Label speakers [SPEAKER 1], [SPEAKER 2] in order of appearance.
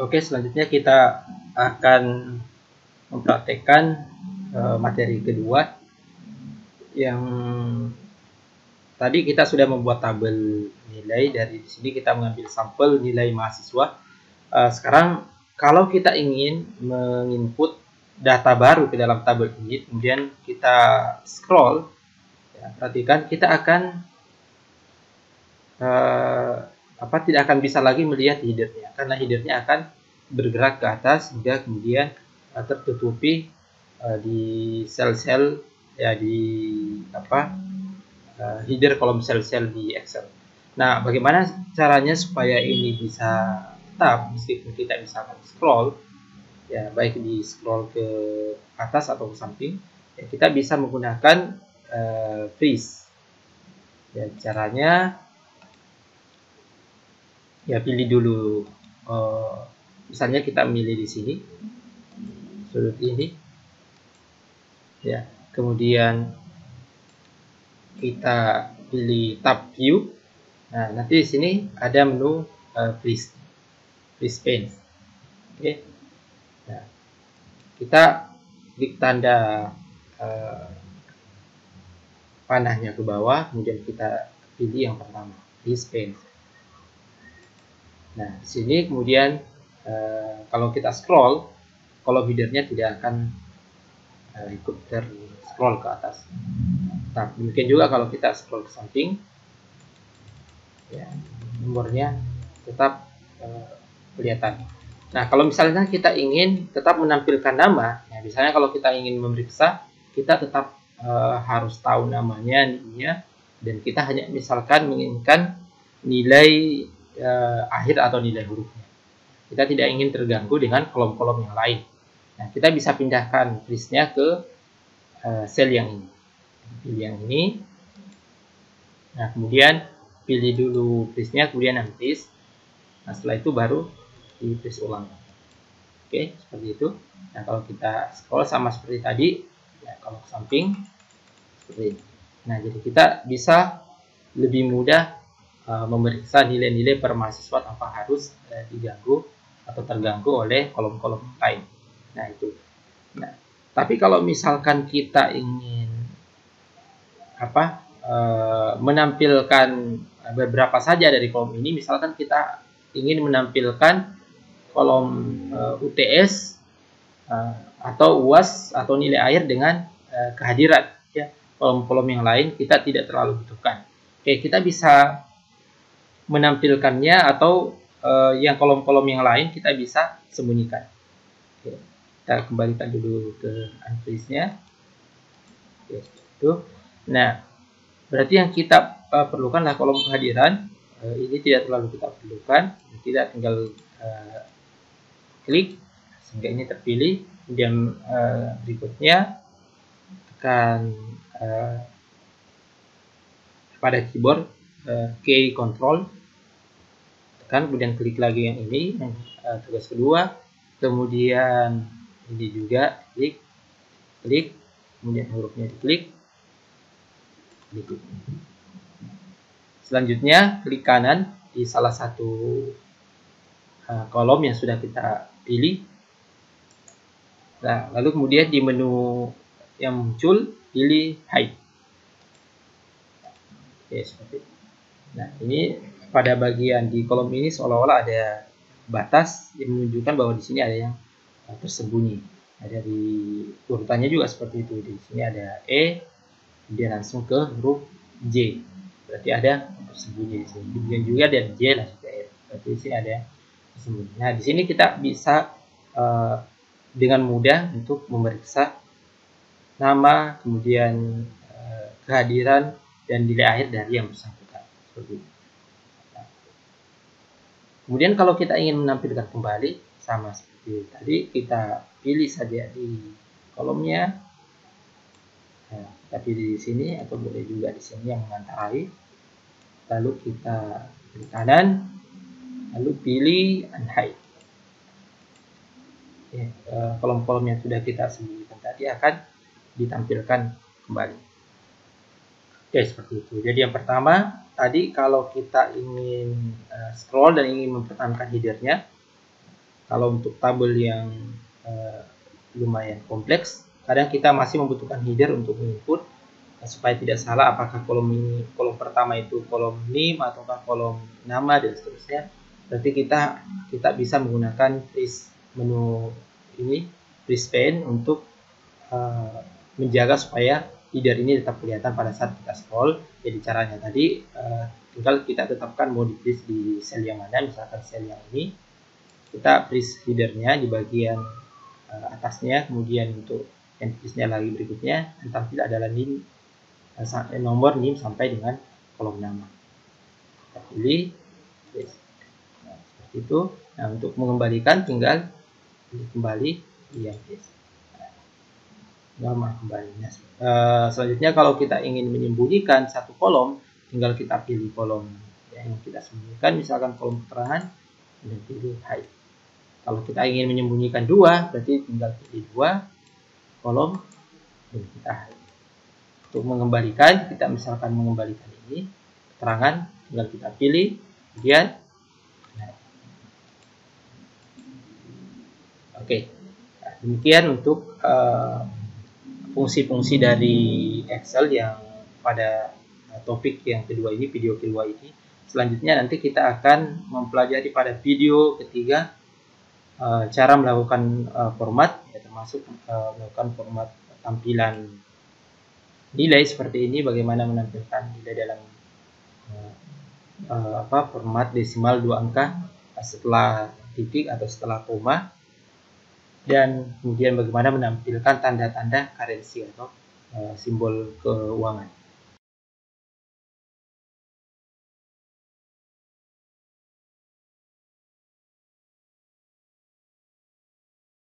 [SPEAKER 1] Oke, selanjutnya kita akan mempraktekkan materi kedua yang tadi kita sudah membuat tabel nilai. Dari sini kita mengambil sampel nilai mahasiswa. Sekarang kalau kita ingin menginput data baru ke dalam tabel ini, kemudian kita scroll, ya, perhatikan kita akan tidak akan bisa lagi melihat headernya, karena headernya akan bergerak ke atas hingga kemudian tertutupi di sel-sel, ya, di header kolom sel-sel di Excel. Nah, bagaimana caranya supaya ini bisa tetap meskipun kita misalkan scroll, ya, baik di scroll ke atas atau ke samping, ya, kita bisa menggunakan freeze. Ya, caranya, ya, pilih dulu, misalnya kita milih di sini sudut ini, ya, kemudian kita pilih tab view. Nah, nanti di sini ada menu freeze pane. Oke. Nah, kita klik tanda panahnya ke bawah, kemudian kita pilih yang pertama, freeze pane. Nah, di sini kemudian kalau kita scroll, kolom headernya tidak akan ikut scroll ke atas. Nah, demikian juga kalau kita scroll ke samping, ya, nomornya tetap kelihatan. Nah, kalau misalnya kita ingin tetap menampilkan nama, ya, misalnya kalau kita ingin memeriksa, kita tetap harus tahu namanya, dan kita hanya misalkan menginginkan nilai akhir atau nilai hurufnya. Kita tidak ingin terganggu dengan kolom-kolom yang lain. Nah, kita bisa pindahkan freeze-nya ke sel yang ini. Pilih yang ini. Nah, kemudian pilih dulu freeze-nya, kemudian unfreeze. Nah, setelah itu baru di freeze ulang. Oke, seperti itu. Nah, kalau kita scroll sama seperti tadi, ya, kalau ke samping seperti ini. Nah, jadi kita bisa lebih mudah memeriksa nilai-nilai per mahasiswa tanpa harus diganggu atau terganggu oleh kolom-kolom lain. Nah, itu. Nah, tapi kalau misalkan kita ingin menampilkan beberapa saja dari kolom ini, misalkan kita ingin menampilkan kolom UTS atau UAS atau nilai akhir dengan kehadiran, ya, kolom-kolom yang lain kita tidak terlalu butuhkan. Oke, kita bisa menampilkannya atau yang kolom-kolom yang lain kita bisa sembunyikan. Oke, kita kembalikan dulu ke unfreeze-nya. Oke, itu. Nah, berarti yang kita perlukanlah kolom kehadiran. Ini tidak terlalu kita perlukan. Kita tinggal klik sehingga ini terpilih. Kemudian berikutnya tekan pada keyboard key control, tekan, kemudian klik lagi yang ini, tugas kedua. Kemudian ini juga klik, kemudian hurufnya diklik. Selanjutnya klik kanan di salah satu kolom yang sudah kita pilih. Nah, lalu kemudian di menu yang muncul pilih hide. Oke, seperti itu. Nah, ini pada bagian di kolom ini seolah-olah ada batas yang menunjukkan bahwa di sini ada yang tersembunyi. Ada di urutannya juga seperti itu. Di sini ada E, kemudian langsung ke huruf J. Berarti ada tersembunyi di sini. Kemudian juga ada J langsung ke E. Berarti di sini ada tersembunyi. Nah, di sini kita bisa dengan mudah untuk memeriksa nama, kemudian kehadiran dan nilai akhir dari yang bersangkutan. Seperti itu. Nah, kemudian kalau kita ingin menampilkan kembali, sama seperti tadi, kita pilih saja di kolomnya. Nah, kita pilih di sini atau boleh juga di sini yang mengantarai. Lalu kita pilih kanan, lalu pilih unhide. Kolom-kolom yang sudah kita sembunyikan tadi akan ditampilkan kembali. Oke, seperti itu. Jadi yang pertama tadi, kalau kita ingin scroll dan ingin mempertahankan headernya, kalau untuk tabel yang lumayan kompleks, kadang kita masih membutuhkan header untuk input supaya tidak salah apakah kolom ini, kolom pertama itu kolom name ataukah kolom nama dan seterusnya. Berarti kita bisa menggunakan menu ini, freeze pane, untuk menjaga supaya header ini tetap kelihatan pada saat kita scroll. Jadi caranya tadi tinggal kita tetapkan mau di freeze di sel yang mana. Misalkan sel yang ini, kita freeze headernya di bagian atasnya, kemudian untuk entries-nya lagi berikutnya tampil adalah name, nomor NIM sampai dengan kolom nama. Kita pilih freeze. Nah, seperti itu. Nah, untuk mengembalikan tinggal kembali yang freeze. Nama kembali. Selanjutnya kalau kita ingin menyembunyikan satu kolom, tinggal kita pilih kolom yang kita sembunyikan, misalkan kolom keterangan, dan pilih hide. Kalau kita ingin menyembunyikan dua, berarti tinggal pilih dua kolom dan kita hide. Untuk mengembalikan, kita misalkan mengembalikan ini keterangan, tinggal kita pilih, kemudian oke. Nah, demikian untuk fungsi-fungsi dari Excel yang pada topik yang kedua ini, video kedua ini. Selanjutnya nanti kita akan mempelajari pada video ketiga cara melakukan format, ya, termasuk melakukan format tampilan nilai seperti ini, bagaimana menampilkan nilai dalam format desimal 2 angka setelah titik atau setelah koma, dan kemudian bagaimana menampilkan tanda-tanda currency atau simbol keuangan.